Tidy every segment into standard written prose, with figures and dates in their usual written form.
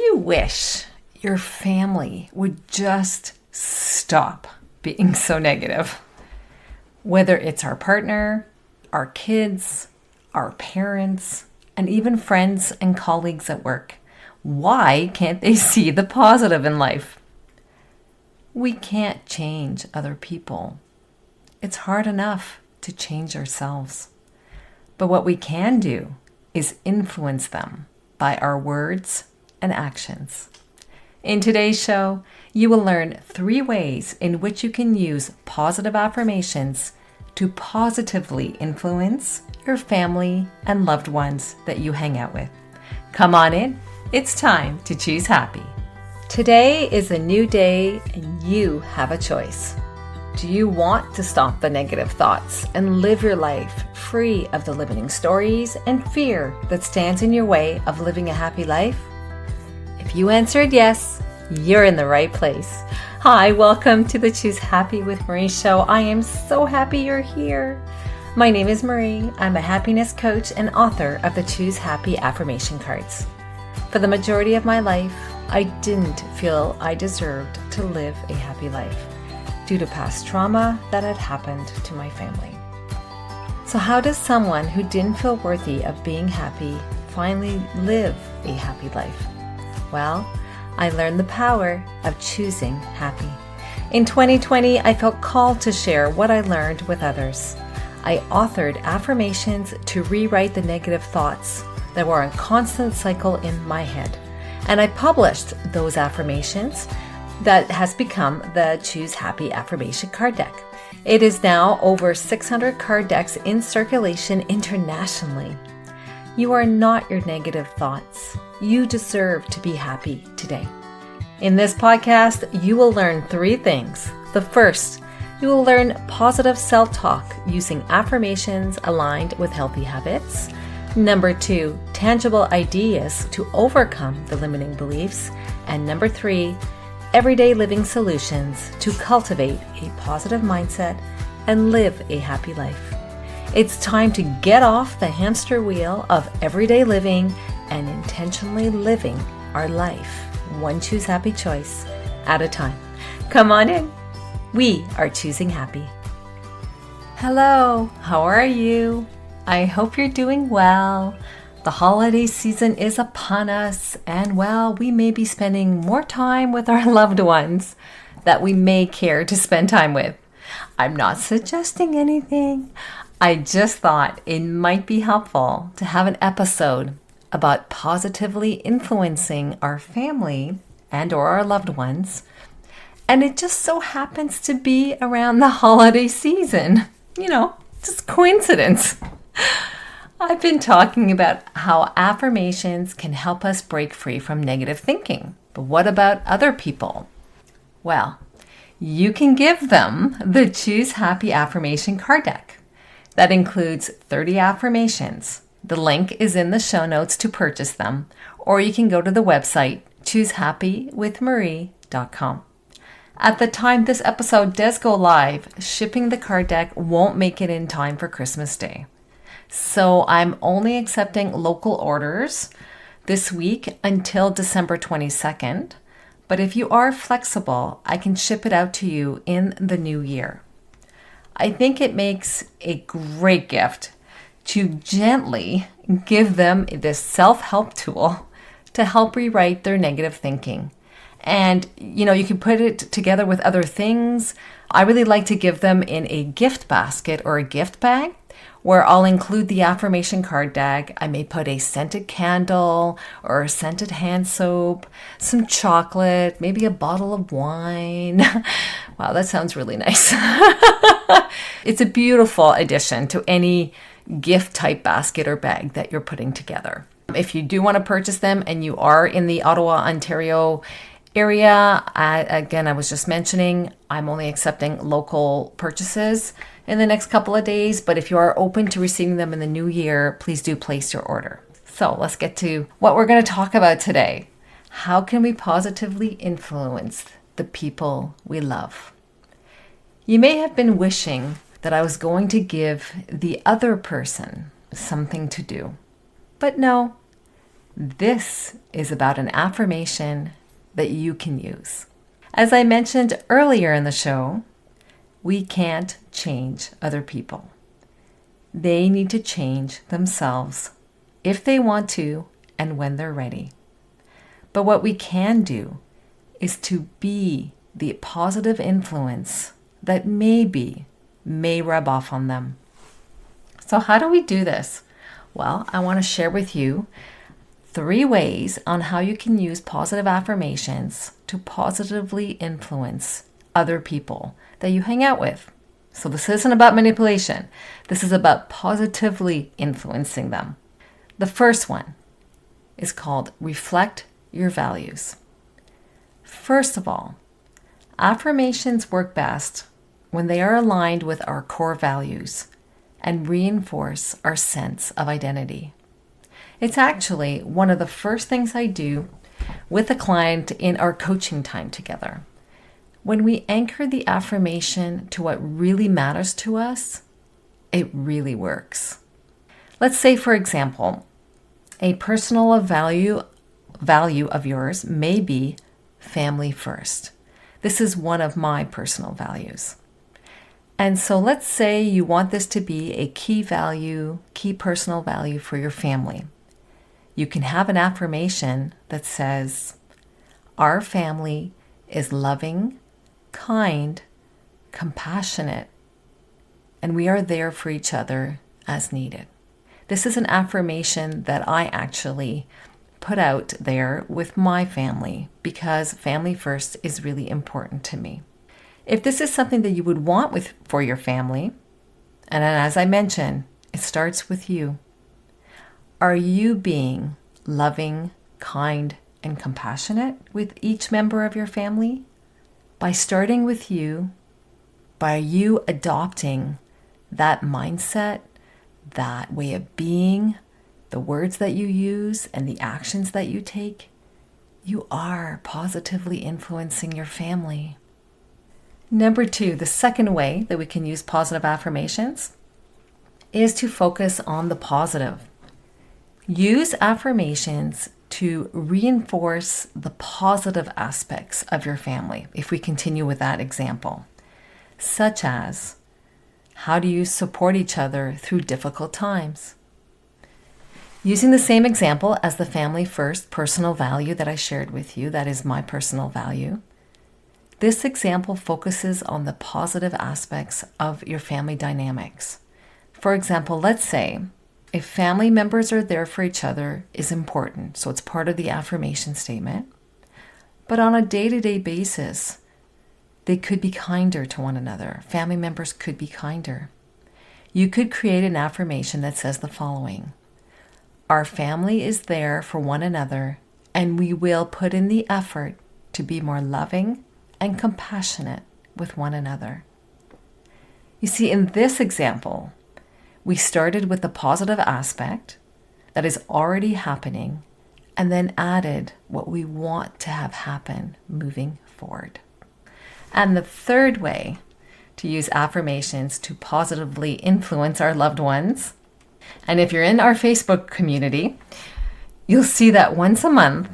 you wish your family would just stop being so negative? Whether it's our partner, our kids, our parents, and even friends and colleagues at work. Why can't they see the positive in life? We can't change other people. It's hard enough to change ourselves. But what we can do is influence them by our words and actions. In today's show, you will learn 3 ways in which you can use positive affirmations to positively influence your family and loved ones that you hang out with. Come on in. It's time to choose happy. Today is a new day and you have a choice. Do you want to stop the negative thoughts and live your life free of the limiting stories and fear that stands in your way of living a happy life? If you answered yes, you're in the right place. Hi, welcome to the Choose Happy with Marie show. I am so happy you're here. My name is Marie. I'm a happiness coach and author of the Choose Happy affirmation cards. For the majority of my life, I didn't feel I deserved to live a happy life due to past trauma that had happened to my family. So how does someone who didn't feel worthy of being happy finally live a happy life? Well, I learned the power of choosing happy. In 2020, I felt called to share what I learned with others. I authored affirmations to rewrite the negative thoughts that were a constant cycle in my head. And I published those affirmations that has become the Choose Happy affirmation card deck. It is now over 600 card decks in circulation internationally. You are not your negative thoughts. You deserve to be happy today. In this podcast, you will learn 3 things. The first, you will learn positive self-talk using affirmations aligned with healthy habits. Number 2, tangible ideas to overcome the limiting beliefs. And number 3, everyday living solutions to cultivate a positive mindset and live a happy life. It's time to get off the hamster wheel of everyday living and intentionally living our life, one Choose Happy choice at a time. Come on in. We are choosing happy. Hello, how are you? I hope you're doing well. The holiday season is upon us, and well, we may be spending more time with our loved ones that we may care to spend time with. I'm not suggesting anything. I just thought it might be helpful to have an episode about positively influencing our family and or our loved ones. And it just so happens to be around the holiday season. Just coincidence. I've been talking about how affirmations can help us break free from negative thinking. But what about other people? Well, you can give them the Choose Happy affirmation card deck. That includes 30 affirmations. The link is in the show notes to purchase them, or you can go to the website choosehappywithmarie.com. At the time this episode does go live, shipping the card deck won't make it in time for Christmas Day. So I'm only accepting local orders this week until December 22nd. But if you are flexible, I can ship it out to you in the new year. I think it makes a great gift to gently give them this self-help tool to help rewrite their negative thinking. And, you can put it together with other things. I really like to give them in a gift basket or a gift bag where I'll include the affirmation card deck. I may put a scented candle or a scented hand soap, some chocolate, maybe a bottle of wine. Wow, that sounds really nice. It's a beautiful addition to any gift type basket or bag that you're putting together. If you do want to purchase them and you are in the Ottawa, Ontario area, again, I was just mentioning, I'm only accepting local purchases in the next couple of days, but if you are open to receiving them in the new year, please do place your order. So let's get to what we're going to talk about today. How can we positively influence the people we love? You may have been wishing that I was going to give the other person something to do. But no, This is about an affirmation that you can use. As I mentioned earlier in the show, we can't change other people. They need to change themselves if they want to and when they're ready. But what we can do is to be the positive influence that may rub off on them. So how do we do this? Well, I want to share with you 3 ways on how you can use positive affirmations to positively influence other people that you hang out with. So this isn't about manipulation. This is about positively influencing them. The first one is called reflect your values. First of all, affirmations work best when they are aligned with our core values and reinforce our sense of identity. It's actually one of the first things I do with a client in our coaching time together. When we anchor the affirmation to what really matters to us, it really works. Let's say, for example, a personal value of yours may be family first. This is one of my personal values. And so let's say you want this to be a key personal value for your family. You can have an affirmation that says, our family is loving, kind, compassionate, and we are there for each other as needed. This is an affirmation that I actually put out there with my family because family first is really important to me. If this is something that you would want for your family, and as I mentioned, it starts with you. Are you being loving, kind, and compassionate with each member of your family? By starting with you, by you adopting that mindset, that way of being, the words that you use, and the actions that you take, you are positively influencing your family. Number 2, the second way that we can use positive affirmations is to focus on the positive. Use affirmations to reinforce the positive aspects of your family, if we continue with that example, such as, how do you support each other through difficult times? Using the same example as the family first personal value that I shared with you, that is my personal value, this example focuses on the positive aspects of your family dynamics. For example, let's say if family members are there for each other is important, so it's part of the affirmation statement, but on a day-to-day basis, they could be kinder to one another. Family members could be kinder. You could create an affirmation that says the following: our family is there for one another, and we will put in the effort to be more loving and compassionate with one another. You see, in this example, we started with the positive aspect that is already happening and then added what we want to have happen moving forward. And the third way to use affirmations to positively influence our loved ones, and if you're in our Facebook community, you'll see that once a month,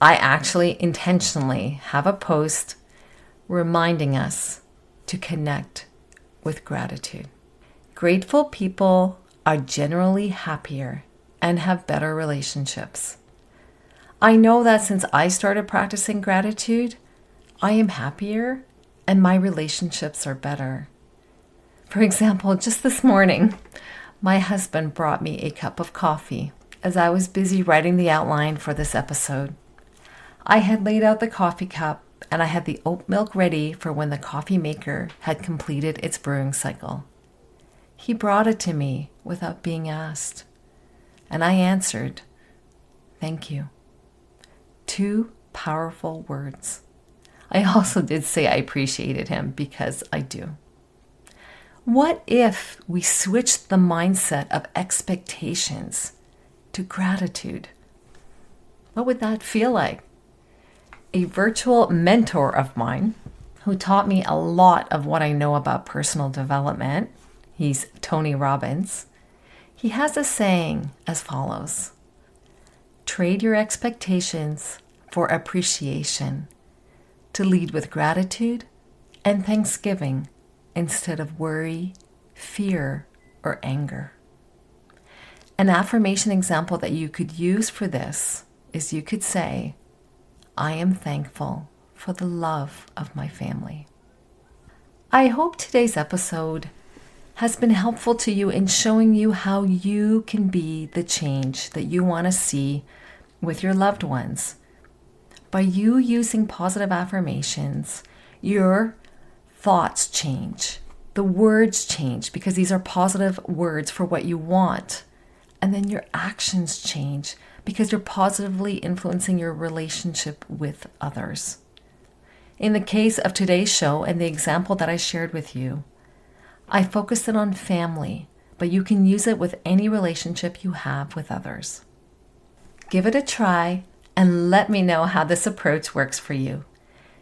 I actually intentionally have a post reminding us to connect with gratitude. Grateful people are generally happier and have better relationships. I know that since I started practicing gratitude, I am happier and my relationships are better. For example, just this morning, my husband brought me a cup of coffee as I was busy writing the outline for this episode. I had laid out the coffee cup and I had the oat milk ready for when the coffee maker had completed its brewing cycle. He brought it to me without being asked, and I answered, "Thank you." 2 powerful words. I also did say I appreciated him because I do. What if we switched the mindset of expectations to gratitude? What would that feel like? A virtual mentor of mine who taught me a lot of what I know about personal development, he's Tony Robbins, he has a saying as follows: trade your expectations for appreciation, to lead with gratitude and thanksgiving instead of worry, fear, or anger. An affirmation example that you could use for this is you could say, I am thankful for the love of my family. I hope today's episode has been helpful to you in showing you how you can be the change that you want to see with your loved ones. By you using positive affirmations, your thoughts change, the words change because these are positive words for what you want. And then your actions change because you're positively influencing your relationship with others. In the case of today's show and the example that I shared with you, I focused it on family, but you can use it with any relationship you have with others. Give it a try and let me know how this approach works for you.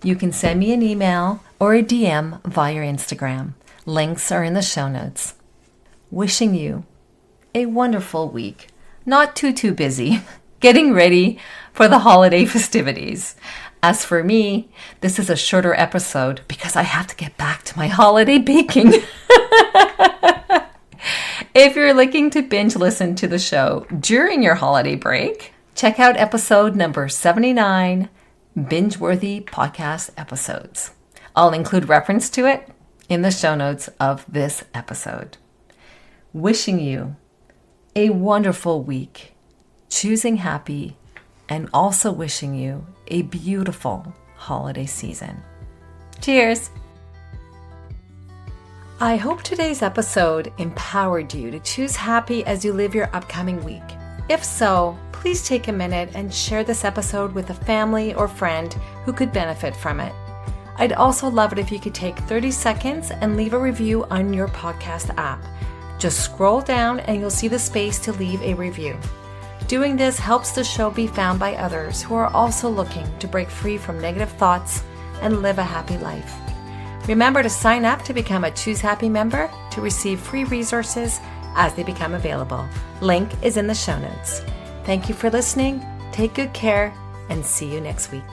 You can send me an email or a DM via Instagram. Links are in the show notes. Wishing you a wonderful week. Not too busy. Getting ready for the holiday festivities. As for me, this is a shorter episode because I have to get back to my holiday baking. If you're looking to binge listen to the show during your holiday break, check out episode number 79, Binge-worthy podcast episodes. I'll include reference to it in the show notes of this episode. Wishing you a wonderful week, choosing happy, and also wishing you a beautiful holiday season. Cheers! I hope today's episode empowered you to choose happy as you live your upcoming week. If so, please take a minute and share this episode with a family or friend who could benefit from it. I'd also love it if you could take 30 seconds and leave a review on your podcast app. Just scroll down and you'll see the space to leave a review. Doing this helps the show be found by others who are also looking to break free from negative thoughts and live a happy life. Remember to sign up to become a Choose Happy member to receive free resources as they become available. Link is in the show notes. Thank you for listening. Take good care and see you next week.